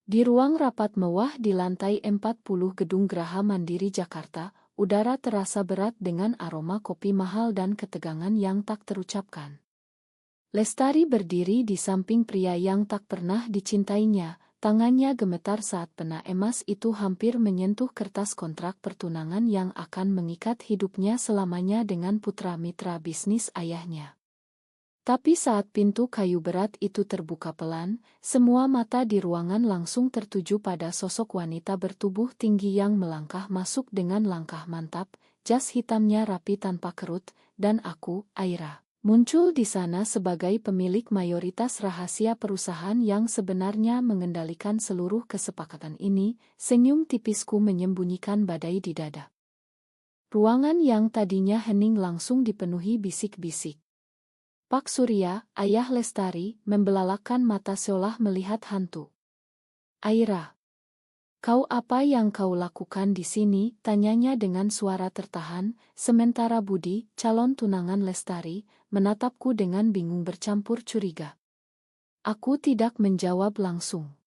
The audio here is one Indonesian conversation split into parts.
Di ruang rapat mewah di lantai 40 Gedung Geraha Mandiri Jakarta, udara terasa berat dengan aroma kopi mahal dan ketegangan yang tak terucapkan. Lestari berdiri di samping pria yang tak pernah dicintainya, tangannya gemetar saat pena emas itu hampir menyentuh kertas kontrak pertunangan yang akan mengikat hidupnya selamanya dengan putra mitra bisnis ayahnya. Tapi saat pintu kayu berat itu terbuka pelan, semua mata di ruangan langsung tertuju pada sosok wanita bertubuh tinggi yang melangkah masuk dengan langkah mantap, jas hitamnya rapi tanpa kerut, dan aku, Aira, muncul di sana sebagai pemilik mayoritas rahasia perusahaan yang sebenarnya mengendalikan seluruh kesepakatan ini. Senyum tipisku menyembunyikan badai di dada. Ruangan yang tadinya hening langsung dipenuhi bisik-bisik. Pak Surya, ayah Lestari, membelalakan mata seolah melihat hantu. Aira, kau apa yang kau lakukan di sini? Tanyanya dengan suara tertahan, sementara Budi, calon tunangan Lestari, menatapku dengan bingung bercampur curiga. Aku tidak menjawab langsung.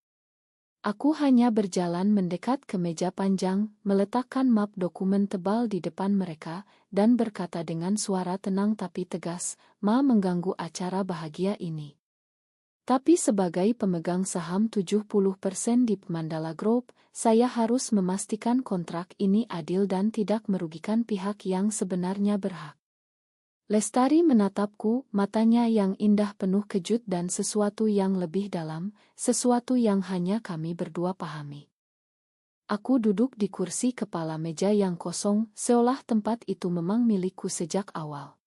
Aku hanya berjalan mendekat ke meja panjang, meletakkan map dokumen tebal di depan mereka, dan berkata dengan suara tenang tapi tegas, "Ma mengganggu acara bahagia ini. Tapi sebagai pemegang saham 70% di Mandala Group, saya harus memastikan kontrak ini adil dan tidak merugikan pihak yang sebenarnya berhak." Lestari menatapku, matanya yang indah penuh kejut dan sesuatu yang lebih dalam, sesuatu yang hanya kami berdua pahami. Aku duduk di kursi kepala meja yang kosong, seolah tempat itu memang milikku sejak awal.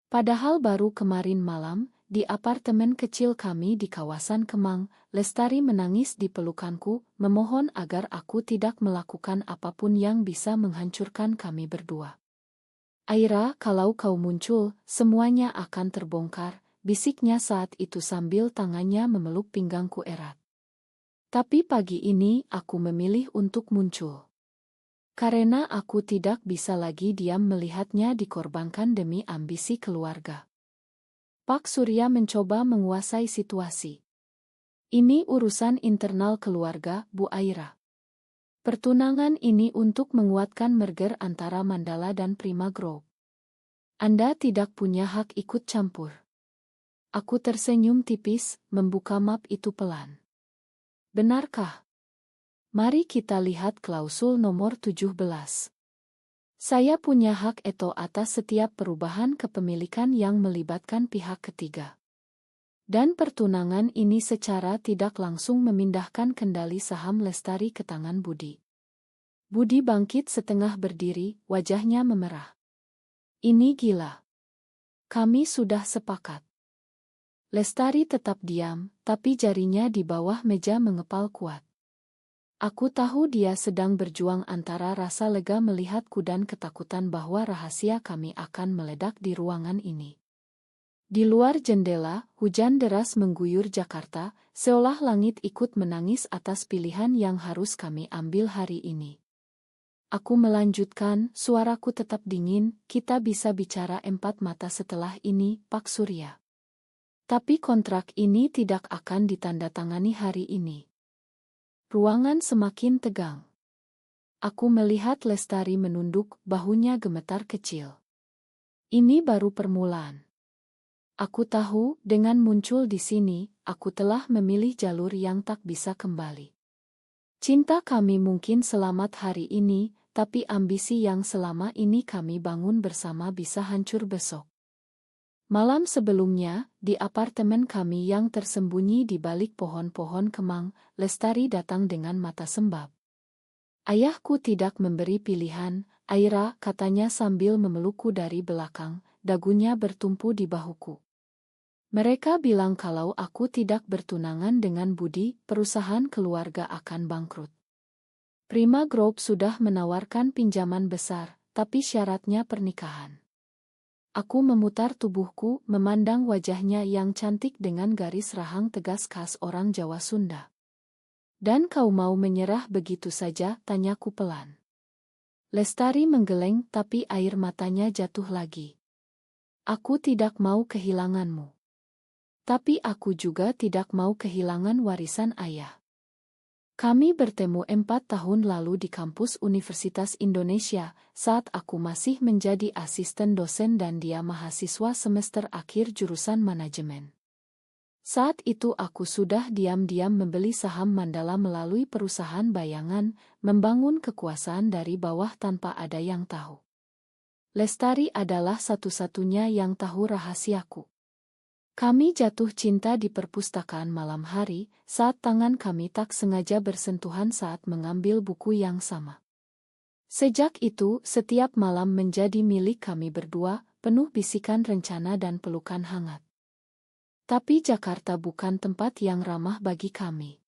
Padahal baru kemarin malam, di apartemen kecil kami di kawasan Kemang, Lestari menangis di pelukanku, memohon agar aku tidak melakukan apapun yang bisa menghancurkan kami berdua. "Aira, kalau kau muncul, semuanya akan terbongkar," bisiknya saat itu sambil tangannya memeluk pinggangku erat. Tapi pagi ini aku memilih untuk muncul. Karena aku tidak bisa lagi diam melihatnya dikorbankan demi ambisi keluarga. Pak Surya mencoba menguasai situasi. "Ini urusan internal keluarga, Bu Aira. Pertunangan ini untuk menguatkan merger antara Mandala dan Prima Group. Anda tidak punya hak ikut campur." Aku tersenyum tipis, membuka map itu pelan. "Benarkah? Mari kita lihat klausul nomor 17. Saya punya hak veto atas setiap perubahan kepemilikan yang melibatkan pihak ketiga. Dan pertunangan ini secara tidak langsung memindahkan kendali saham Lestari ke tangan Budi." Budi bangkit setengah berdiri, wajahnya memerah. "Ini gila. Kami sudah sepakat." Lestari tetap diam, tapi jarinya di bawah meja mengepal kuat. Aku tahu dia sedang berjuang antara rasa lega melihatku dan ketakutan bahwa rahasia kami akan meledak di ruangan ini. Di luar jendela, hujan deras mengguyur Jakarta, seolah langit ikut menangis atas pilihan yang harus kami ambil hari ini. Aku melanjutkan, suaraku tetap dingin, "Kita bisa bicara empat mata setelah ini, Pak Surya. Tapi kontrak ini tidak akan ditandatangani hari ini." Ruangan semakin tegang. Aku melihat Lestari menunduk, bahunya gemetar kecil. Ini baru permulaan. Aku tahu, dengan muncul di sini, aku telah memilih jalur yang tak bisa kembali. Cinta kami mungkin selamat hari ini, tapi ambisi yang selama ini kami bangun bersama bisa hancur besok. Malam sebelumnya, di apartemen kami yang tersembunyi di balik pohon-pohon kemang, Lestari datang dengan mata sembab. "Ayahku tidak memberi pilihan, Aira," katanya sambil memelukku dari belakang, dagunya bertumpu di bahuku. "Mereka bilang kalau aku tidak bertunangan dengan Budi, perusahaan keluarga akan bangkrut. Prima Group sudah menawarkan pinjaman besar, tapi syaratnya pernikahan." Aku memutar tubuhku, memandang wajahnya yang cantik dengan garis rahang tegas khas orang Jawa Sunda. "Dan kau mau menyerah begitu saja?" tanyaku pelan. Lestari menggeleng, tapi air matanya jatuh lagi. "Aku tidak mau kehilanganmu. Tapi aku juga tidak mau kehilangan warisan ayah." Kami bertemu 4 tahun lalu di kampus Universitas Indonesia, saat aku masih menjadi asisten dosen dan dia mahasiswa semester akhir jurusan manajemen. Saat itu aku sudah diam-diam membeli saham Mandala melalui perusahaan bayangan, membangun kekuasaan dari bawah tanpa ada yang tahu. Lestari adalah satu-satunya yang tahu rahasiaku. Kami jatuh cinta di perpustakaan malam hari, saat tangan kami tak sengaja bersentuhan saat mengambil buku yang sama. Sejak itu, setiap malam menjadi milik kami berdua, penuh bisikan rencana dan pelukan hangat. Tapi Jakarta bukan tempat yang ramah bagi kami.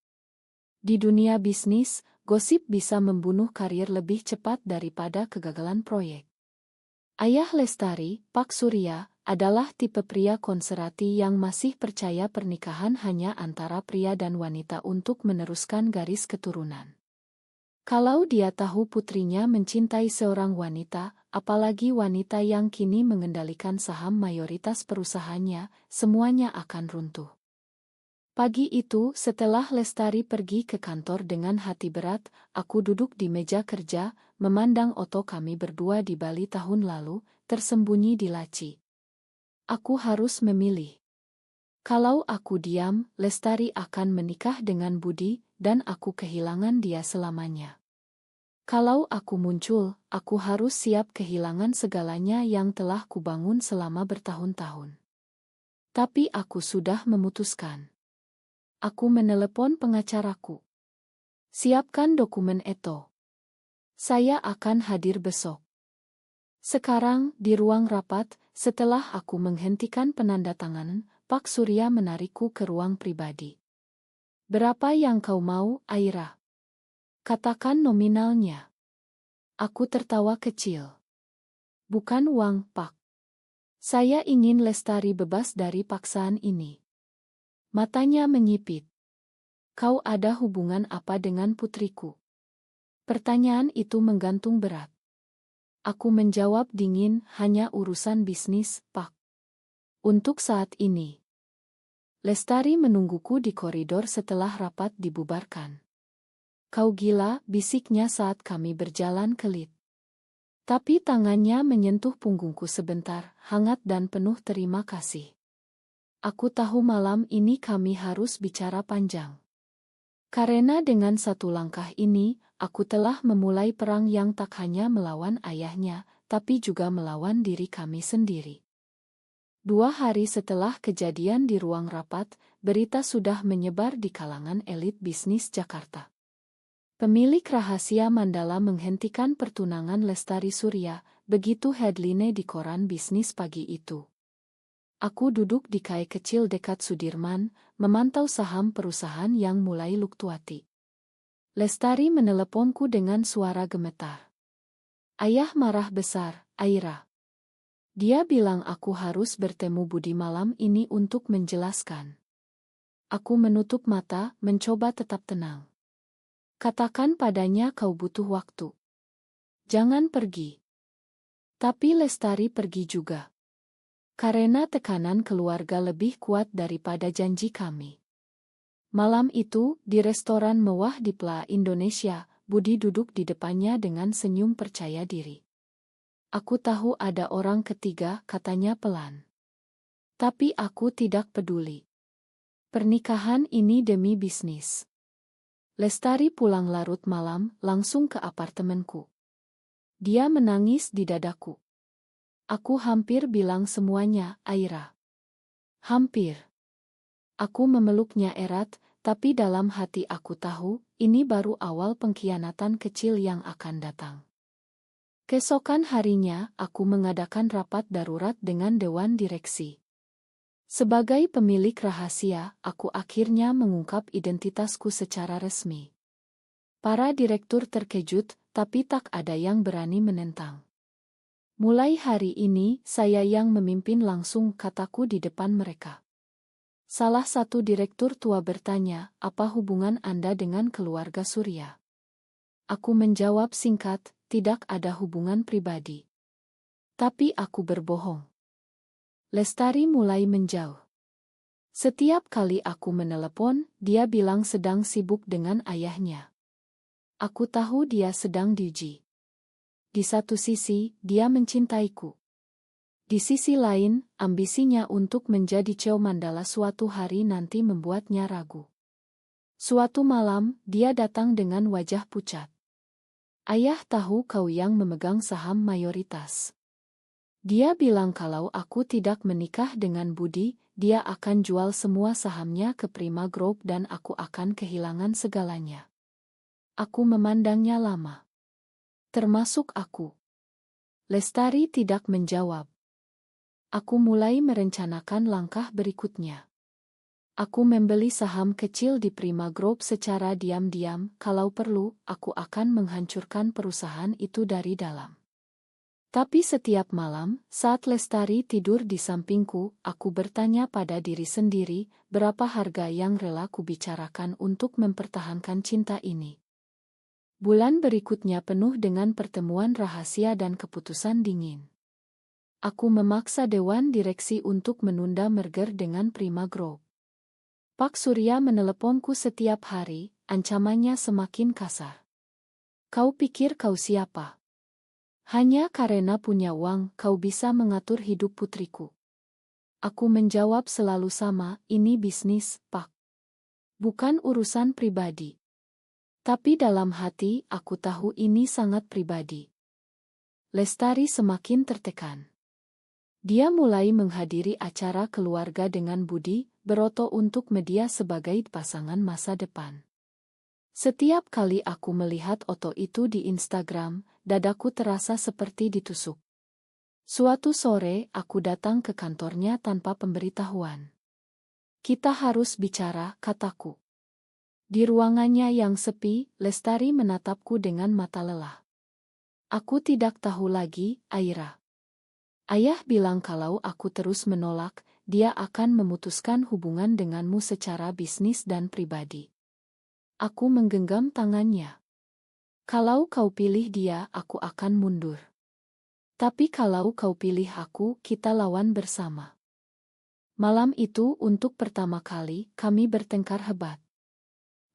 Di dunia bisnis, gosip bisa membunuh karir lebih cepat daripada kegagalan proyek. Ayah Lestari, Pak Surya, adalah tipe pria konservatif yang masih percaya pernikahan hanya antara pria dan wanita untuk meneruskan garis keturunan. Kalau dia tahu putrinya mencintai seorang wanita, apalagi wanita yang kini mengendalikan saham mayoritas perusahaannya, semuanya akan runtuh. Pagi itu, setelah Lestari pergi ke kantor dengan hati berat, aku duduk di meja kerja, memandang oto kami berdua di Bali tahun lalu, tersembunyi di laci. Aku harus memilih. Kalau aku diam, Lestari akan menikah dengan Budi, dan aku kehilangan dia selamanya. Kalau aku muncul, aku harus siap kehilangan segalanya yang telah kubangun selama bertahun-tahun. Tapi aku sudah memutuskan. Aku menelepon pengacaraku. Siapkan dokumen itu. Saya akan hadir besok. Sekarang, di ruang rapat, setelah aku menghentikan penandatanganan, Pak Surya menarikku ke ruang pribadi. Berapa yang kau mau, Aira? Katakan nominalnya. Aku tertawa kecil. Bukan uang, Pak. Saya ingin Lestari bebas dari paksaan ini. Matanya menyipit. Kau ada hubungan apa dengan putriku? Pertanyaan itu menggantung berat. Aku menjawab dingin, hanya urusan bisnis, Pak. Untuk saat ini. Lestari menungguku di koridor setelah rapat dibubarkan. Kau gila, bisiknya saat kami berjalan ke lift. Tapi tangannya menyentuh punggungku sebentar, hangat dan penuh terima kasih. Aku tahu malam ini kami harus bicara panjang. Karena dengan satu langkah ini, aku telah memulai perang yang tak hanya melawan ayahnya, tapi juga melawan diri kami sendiri. 2 hari setelah kejadian di ruang rapat, berita sudah menyebar di kalangan elit bisnis Jakarta. Pemilik rahasia Mandala menghentikan pertunangan Lestari Surya, begitu headline di koran bisnis pagi itu. Aku duduk di kai kecil dekat Sudirman, memantau saham perusahaan yang mulai fluktuatif. Lestari meneleponku dengan suara gemetar. Ayah marah besar, Aira. Dia bilang aku harus bertemu Budi malam ini untuk menjelaskan. Aku menutup mata, mencoba tetap tenang. Katakan padanya kau butuh waktu. Jangan pergi. Tapi Lestari pergi juga. Karena tekanan keluarga lebih kuat daripada janji kami. Malam itu, di restoran mewah di Plaza Indonesia, Budi duduk di depannya dengan senyum percaya diri. Aku tahu ada orang ketiga, katanya pelan. Tapi aku tidak peduli. Pernikahan ini demi bisnis. Lestari pulang larut malam, langsung ke apartemenku. Dia menangis di dadaku. Aku hampir bilang semuanya, Aira. Hampir. Aku memeluknya erat, tapi dalam hati aku tahu, ini baru awal pengkhianatan kecil yang akan datang. Keesokan harinya, aku mengadakan rapat darurat dengan Dewan Direksi. Sebagai pemilik rahasia, aku akhirnya mengungkap identitasku secara resmi. Para direktur terkejut, tapi tak ada yang berani menentang. Mulai hari ini, saya yang memimpin langsung, kataku di depan mereka. Salah satu direktur tua bertanya, apa hubungan Anda dengan keluarga Surya? Aku menjawab singkat, tidak ada hubungan pribadi. Tapi aku berbohong. Lestari mulai menjauh. Setiap kali aku menelepon, dia bilang sedang sibuk dengan ayahnya. Aku tahu dia sedang diuji. Di satu sisi, dia mencintaiku. Di sisi lain, ambisinya untuk menjadi Chow Mandala suatu hari nanti membuatnya ragu. Suatu malam, dia datang dengan wajah pucat. Ayah tahu kau yang memegang saham mayoritas. Dia bilang kalau aku tidak menikah dengan Budi, dia akan jual semua sahamnya ke Prima Group dan aku akan kehilangan segalanya. Aku memandangnya lama. Termasuk aku. Lestari tidak menjawab. Aku mulai merencanakan langkah berikutnya. Aku membeli saham kecil di Prima Group secara diam-diam, kalau perlu, aku akan menghancurkan perusahaan itu dari dalam. Tapi setiap malam, saat Lestari tidur di sampingku, aku bertanya pada diri sendiri, berapa harga yang rela kubicarakan untuk mempertahankan cinta ini. Bulan berikutnya penuh dengan pertemuan rahasia dan keputusan dingin. Aku memaksa Dewan Direksi untuk menunda merger dengan Prima Group. Pak Surya meneleponku setiap hari, ancamannya semakin kasar. Kau pikir kau siapa? Hanya karena punya uang, kau bisa mengatur hidup putriku. Aku menjawab selalu sama, ini bisnis, Pak. Bukan urusan pribadi. Tapi dalam hati, aku tahu ini sangat pribadi. Lestari semakin tertekan. Dia mulai menghadiri acara keluarga dengan Budi, beroto untuk media sebagai pasangan masa depan. Setiap kali aku melihat foto itu di Instagram, dadaku terasa seperti ditusuk. Suatu sore, aku datang ke kantornya tanpa pemberitahuan. Kita harus bicara, kataku. Di ruangannya yang sepi, Lestari menatapku dengan mata lelah. Aku tidak tahu lagi, Aira. Ayah bilang kalau aku terus menolak, dia akan memutuskan hubungan denganmu secara bisnis dan pribadi. Aku menggenggam tangannya. Kalau kau pilih dia, aku akan mundur. Tapi kalau kau pilih aku, kita lawan bersama. Malam itu untuk pertama kali, kami bertengkar hebat.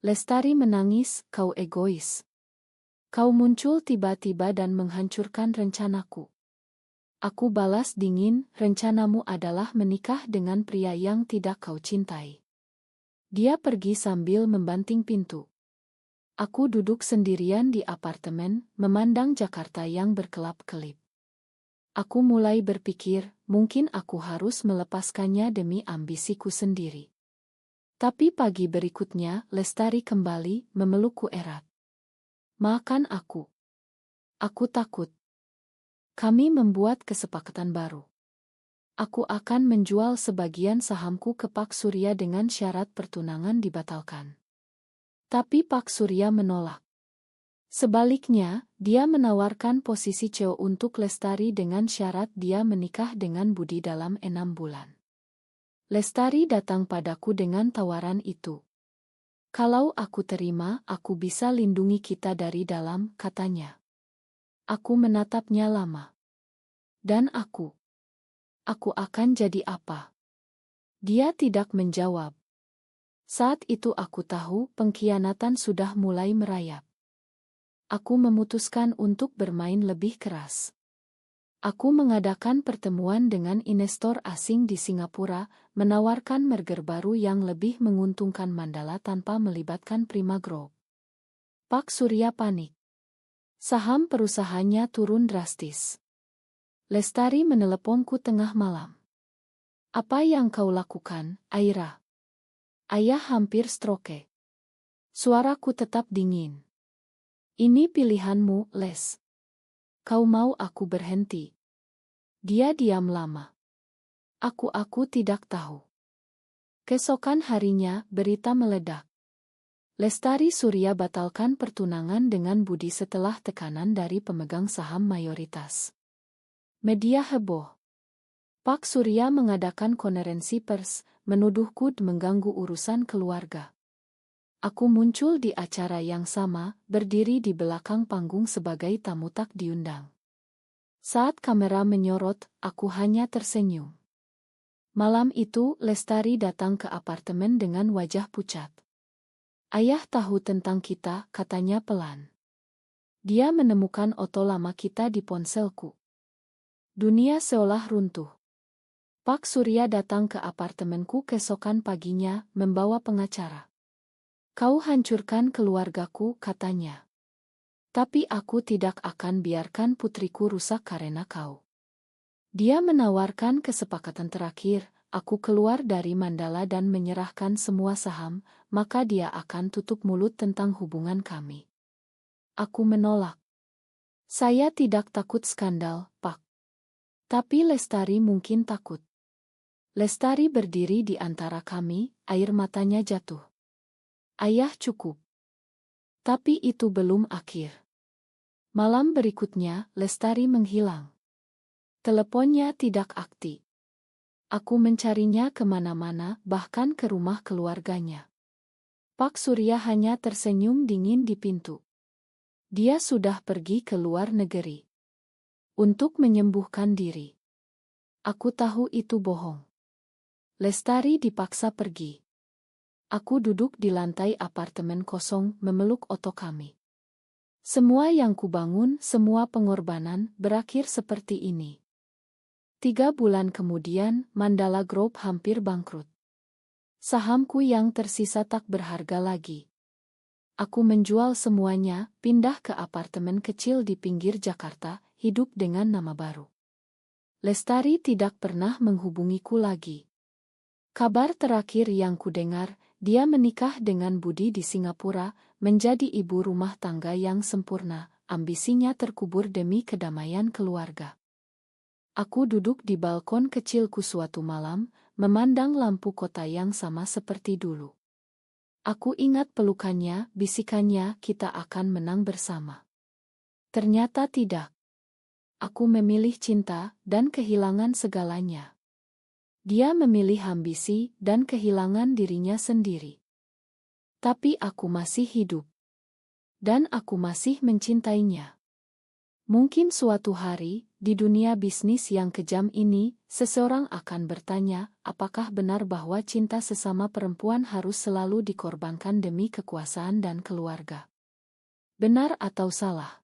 Lestari menangis, kau egois. Kau muncul tiba-tiba dan menghancurkan rencanaku. Aku balas dingin, rencanamu adalah menikah dengan pria yang tidak kau cintai. Dia pergi sambil membanting pintu. Aku duduk sendirian di apartemen, memandang Jakarta yang berkelap-kelip. Aku mulai berpikir, mungkin aku harus melepaskannya demi ambisiku sendiri. Tapi pagi berikutnya, Lestari kembali memelukku erat. Maafkan aku. Aku takut. Kami membuat kesepakatan baru. Aku akan menjual sebagian sahamku ke Pak Surya dengan syarat pertunangan dibatalkan. Tapi Pak Surya menolak. Sebaliknya, dia menawarkan posisi CEO untuk Lestari dengan syarat dia menikah dengan Budi dalam 6 bulan. Lestari datang padaku dengan tawaran itu. Kalau aku terima, aku bisa lindungi kita dari dalam, katanya. Aku menatapnya lama. Dan aku akan jadi apa? Dia tidak menjawab. Saat itu aku tahu pengkhianatan sudah mulai merayap. Aku memutuskan untuk bermain lebih keras. Aku mengadakan pertemuan dengan investor asing di Singapura, menawarkan merger baru yang lebih menguntungkan Mandala tanpa melibatkan Prima Group. Pak Surya panik. Saham perusahaannya turun drastis. Lestari meneleponku tengah malam. Apa yang kau lakukan, Aira? Ayah hampir stroke. Suaraku tetap dingin. Ini pilihanmu, Les. Kau mau aku berhenti? Dia diam lama. Aku tidak tahu. Keesokan harinya, berita meledak. Lestari Surya batalkan pertunangan dengan Budi setelah tekanan dari pemegang saham mayoritas. Media heboh. Pak Surya mengadakan konferensi pers, menuduhku mengganggu urusan keluarga. Aku muncul di acara yang sama, berdiri di belakang panggung sebagai tamu tak diundang. Saat kamera menyorot, aku hanya tersenyum. Malam itu, Lestari datang ke apartemen dengan wajah pucat. Ayah tahu tentang kita, katanya pelan. Dia menemukan foto lama kita di ponselku. Dunia seolah runtuh. Pak Surya datang ke apartemenku keesokan paginya, membawa pengacara. Kau hancurkan keluargaku, katanya. Tapi aku tidak akan biarkan putriku rusak karena kau. Dia menawarkan kesepakatan terakhir, aku keluar dari Mandala dan menyerahkan semua saham, maka dia akan tutup mulut tentang hubungan kami. Aku menolak. Saya tidak takut skandal, Pak. Tapi Lestari mungkin takut. Lestari berdiri di antara kami, air matanya jatuh. Ayah cukup. Tapi itu belum akhir. Malam berikutnya, Lestari menghilang. Teleponnya tidak aktif. Aku mencarinya kemana-mana, bahkan ke rumah keluarganya. Pak Surya hanya tersenyum dingin di pintu. Dia sudah pergi ke luar negeri. Untuk menyembuhkan diri. Aku tahu itu bohong. Lestari dipaksa pergi. Aku duduk di lantai apartemen kosong memeluk oto kami. Semua yang kubangun, semua pengorbanan, berakhir seperti ini. 3 bulan kemudian, Mandala Group hampir bangkrut. Sahamku yang tersisa tak berharga lagi. Aku menjual semuanya, pindah ke apartemen kecil di pinggir Jakarta, hidup dengan nama baru. Lestari tidak pernah menghubungiku lagi. Kabar terakhir yang kudengar, dia menikah dengan Budi di Singapura, menjadi ibu rumah tangga yang sempurna, ambisinya terkubur demi kedamaian keluarga. Aku duduk di balkon kecilku suatu malam, memandang lampu kota yang sama seperti dulu. Aku ingat pelukannya, bisikannya, kita akan menang bersama. Ternyata tidak. Aku memilih cinta dan kehilangan segalanya. Dia memilih ambisi dan kehilangan dirinya sendiri. Tapi aku masih hidup. Dan aku masih mencintainya. Mungkin suatu hari, di dunia bisnis yang kejam ini, seseorang akan bertanya, apakah benar bahwa cinta sesama perempuan harus selalu dikorbankan demi kekuasaan dan keluarga? Benar atau salah?